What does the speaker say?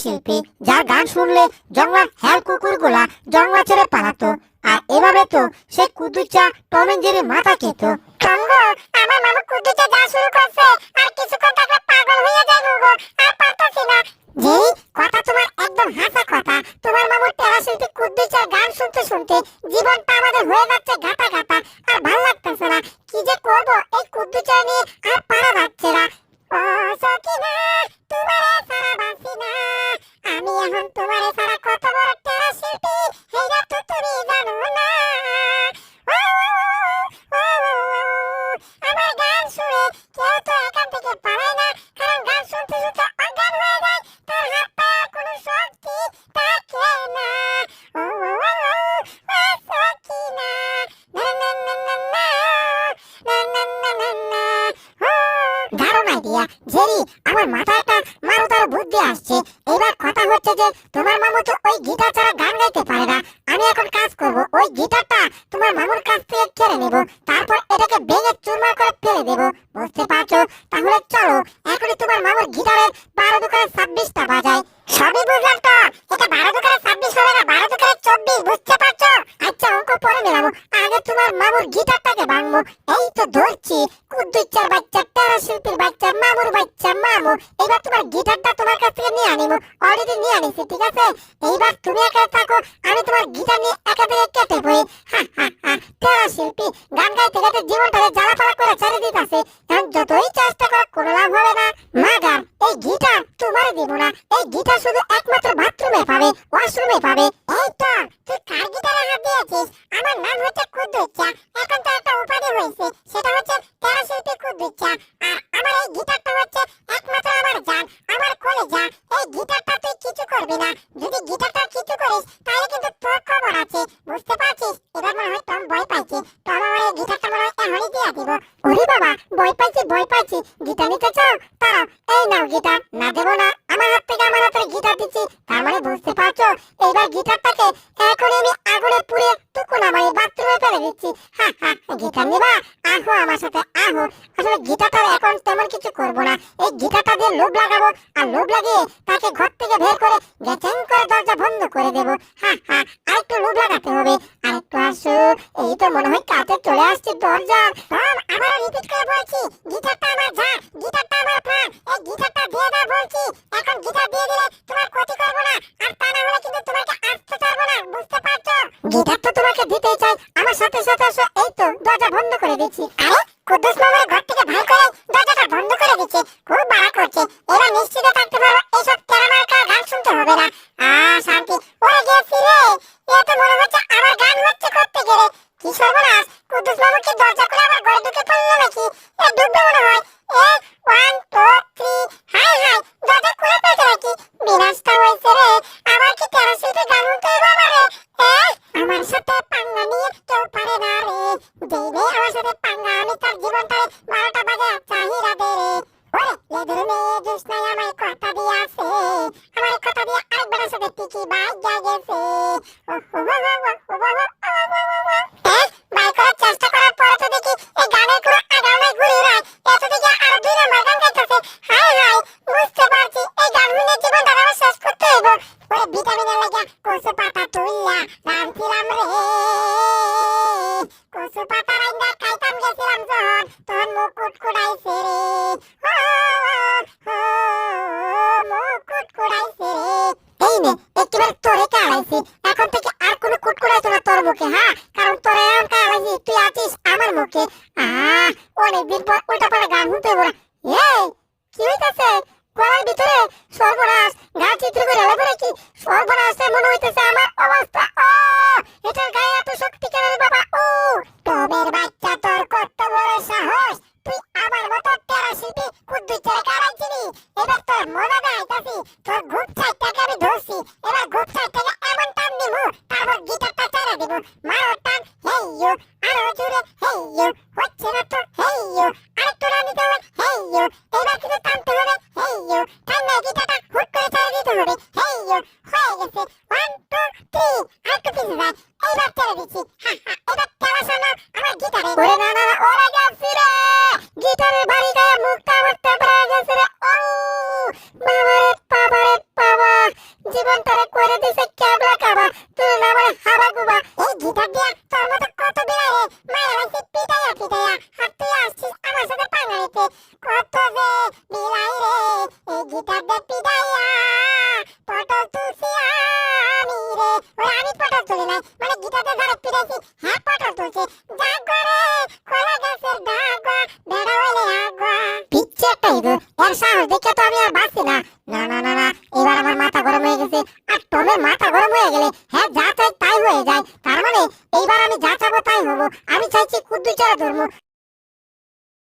শিল্পী, যার গান শুনলে জঙ্গলার হ্যাল কুকুরগুলা জঙ্গলা ছেড়ে পালাতো। আর এভাবে তো সে কুদ্দুচা টম এন্ড জেরি মাথা খেত। টঙ্গো, আমার মামু কুদ্দুচা যা শুরু করছে আর কিছুক্ষণ থাকলে পাগল হয়ে যাবে গো, আর পারতাছি না। যেই কথা তোমার একদম হাসা কথা। তোমার মামুর টেরা শিল্পী কুদ্দুচার গান শুনতে শুনতে জীবনটা আমাদের হয়ে যাচ্ছে গাটা গাটা, আর ভাল লাগতেছে না। কি যে করবো এই কুদ্দুচা নিয়ে, আর পারা যাচ্ছে না। ও সকিনা, তোমারে সারা বাসি না, আমি এখন তোমারে সারা কত বড় টেরা শিল্পী হেইরা তো তুমি জানো না। আমার গান শুনে কেউ তো এখান থেকে পালায় না, কারণ গান শুনতে শুনতে অজ্ঞান হয়ে যায়, তার হাত পা কোনো শক্তি থাকে না। ও সকিনা, না না না না না, না না না না না। দারুণ আইডিয়া জেরি, আমার মাথায় একটা মারুতার বুদ্ধি আসছে। এবার কথা হচ্ছে যে তোমার মামু তো ওই গিটার ছাড়া গান গাইতে পারে না। আমি এখন কাজ করব, ওই গিটারটা তোমার মামুর কাছ থেকে কেড়ে নেব, তারপর এটাকে ভেঙে চুরমার করে ফেলে দেব। বুঝতে পারছো? তাহলে চলো এখনই তোমার মামুর গিটারের 12 দোকানে 26টা বাজায়। সবই বুঝলাম তো, এটা 12 দোকানে 26 হবে না, 12 দোকানে 24, বুঝতে পারছো? আচ্ছা, অঙ্ক পরে মেলাবো, আগে তোমার মামুর গিটারটাকে ভাঙবো। এই তো ধরছি, কুদ্দুচার বাচ্চা, টেরা শিল্পীর বাচ্চা, মামুর বাচ্চা মামু। এবার তোমার গিটারটা তোমার কাছ থেকে নিয়ে আনিব। অলরেডি নিয়ে আনিছি, ঠিক আছে? এইবার তুমি একা থাকো, আমি তোমার গিটার নিয়ে একা থেকে কেটে বই। হা হা হা, টেরা শিল্পী গান গাইতে গাইতে জীবনটাকে জ্বালাপালা করে ছেড়ে দিতেছে। এখন যতই চেষ্টা করো কোনো লাভ হবে না। মাদার, এই গিটার তোমারে দিব না। এই গিটার শুধু একমাত্র বাথরুমে পাবে, ওয়াশরুমে পাবে। এই তো, তুই কার গিটারে হাত দিয়েছিস? আমার নাম হচ্ছে কুদ্দুচা, এখন তো একটা উপাধি হয়েছে, সেটা হচ্ছে টেরা শিল্পী কুদ্দুচা। আর আমার এই গিটারটা হচ্ছে একমাত্র আমার জান, আমার কলেজা। এই গিটারটা তুই কিছু করবি না, যদি গিটারটা কিছু করিস তাহলে কিন্তু তোর খবর আছে, বুঝতে পারছিস? এবার মনে হয় টম ভয় পাইছে, টম আমার এই গিটারটা মনে হয় এখনই দিয়ে দিব। ওরে বাবা, ভয় পাইছি ভয় পাইছি। গিটার নিতে চাও? তাও এই নাও গিটার। না দেবো না, আমার হাত থেকে আমার হাতে গিটার দিচ্ছি। তার মানে বুঝতে পারছো, এইবার গিটারটাকে এখনই আমি আগুনে পুড়ে টুকুনা মারি বাথরুমে ফেলে দিচ্ছি। হা হা, গিটার নিবা? আহো আমার সাথে আহো। আসলে গিটারটা এখন তেমন কিছু করবো না, এই গিটারটা দিয়ে লোভ লাগাবো, আর লোভ লাগিয়ে তাকে ঘর থেকে বের করে গেচেং করে দরজা বন্ধ করে দেবো। হা হা, আরেকটু লোভ লাগাতে হবে। আরেকটু আসো, এই তো মনে হয় কাছে চলে আসছে দরজা। টম, আবারও রিপিট করে বলছি, গিটারটা আমার জান, গিটারটা আমার প্রাণ, এই গিটারটা দিয়ে দাও বলছি। এখন গিটার দিয়ে দিলে তোমার ক্ষতি করবো না, আর তা না হলে কিন্তু তোমাকে আসতে পারবো না, বুঝতে পারছো? গিটার তো তোমাকে দিতেই চাই, আমার সাথে সাথে আসো। এই তো দরজা বন্ধ করে দিচ্ছি। আরে, কুদ্দুস মামার ঘর থেকে ভাই করে দরজাটা বন্ধ করে দিচ্ছে, খুব বাড়া করছে। এবার নিশ্চিত থাকতে পারবো এইসব তেরামার্কা গান শুনতে হবে না। শান্তি, ওরে গেছি রে। এ তো মনে হচ্ছে আমার গান হচ্ছে করতে গেলে। কি সর্বনাশ, কুদ্দুস মামু কি দরজা খুলে আমার ঘরে ঢুকে পড়লো নাকি? এ ডুববে মনে হয়। 1 2 3, হাই হাই, দরজা খুলে ফেলছে নাকি? বিনাশটা হয়েছে রে, আমার কি টেরা শিল্পী গান শুনতে হবে আমারে? আমার সাথে পাঙ্গা নিয়ে কেউ পারে না রে, দেবে আমার সাথে পাঙ্গা, আমি তার জীবনটারে 12টা বাজে চাহিদা দে রে। ওরে লেদের মেয়ে জুসনাই আমায় কথা দিয়াছে, আমার কথা দিয়ে আরেকবার সাথে টিকি বাইক গেছে। বাই করার চেষ্টা করার পরে তো দেখি এই গানের কোনো আগাও নাই, ঘুরে নাই। এত দেখি আরো 2 নম্বর গান গাইতেছে। হাই হাই, বুঝতে পারছি এই গান শুনে জীবনটা আমার শেষ করতে হইব। ওরে ভিটামিনের লাগিয়া কচু পাতা তুইলা রাঁধছিলাম রে, কচু পাতা রাইন্দা খাইতাম গেছিলাম যখন, তখন মুখ কুটকুটাইছে রে। মুখ কুটকুটাইছে রে। এই নে, একেবারে তোরে কালাইছি। এখন থেকে আর কোনো কুটকুটাইছো না তোর মুখে, হ্যাঁ? কারণ তোরে এখন কালাইছি, তুই আছিস আমার মুখে। অনেকদিন পর উল্টাপাল্টা গান শুনতে বলা। এই কি হইতাছে গলার ভিতরে? সর্বনাশ, গান চিত্র করে এলাবো নাকি? সর্বনাশে মনে হইতেছে আমার অবস্থা। এটার গায়ে এত শক্তি কেন রে বাবা? টমের বাচ্চা, তোর কত বড় সাহস, তুই আমার মতো টেরা শিল্পী কুদ্দুচের কারাইছিলি। এবার তোর মজা দেখাইতাছি, তোর গ্রুপ সাইড থেকে আমি ধরছি। এবার গ্রুপ সাইড থেকে এমন টান দিব, তারপর গিটারটা ছেড়ে দিব। মারো টান, হেই ইউ, আরো জোরে হেই ইউ। হচ্ছে না তো, হেই ইউ, আরেকটু টান দিতে হবে, হেই ইউ। এবার কিন্তু টানতে হবে, হেই ইউ। টান্না গিটারটা হুট করে ছেড়ে দিতে হবে, হেই ইউ। হয়ে গেছে, 1 2 3, আরেকটু পিছু যায়। এইবার ছেড়ে দিচ্ছি। হা হা, এবার টেরা শোনো আমার গিটারে। ওরে না না না, ওরে গেছি রে। গিটারের বাড়ি গায়ে মুখটা আমার টেপড়ে গেছে রে। বাবা রে বাবা রে বাবা। জীবনটারে করে দিছে ক্যাবলা কাবা, তুই না মানে হাবা গুবা। এই গিটার দিয়া তোর মতো কত বিড়ালে মায়ের লাগছে পিটাইয়া পিটাইয়া, আর তুই আসছিস আমার সাথে পাঙ্গা নিতে। কত যে বিলাই রে এই গিটার দিয়ে পিটাইয়া পটল তুলছি আমি রে। ওরে আমি পটল তুলি নাই, মানে গিটার দিয়ে যারা পিটাইছি হ্যাঁ পটল তুলছি। জাগো রে কলা গাছের ডাগা, বেড়া হইলে আগা। পিচ্ছে একটা ইঁদুর, এর সাহস দেখে তো আমি আর বাঁচি না। না না না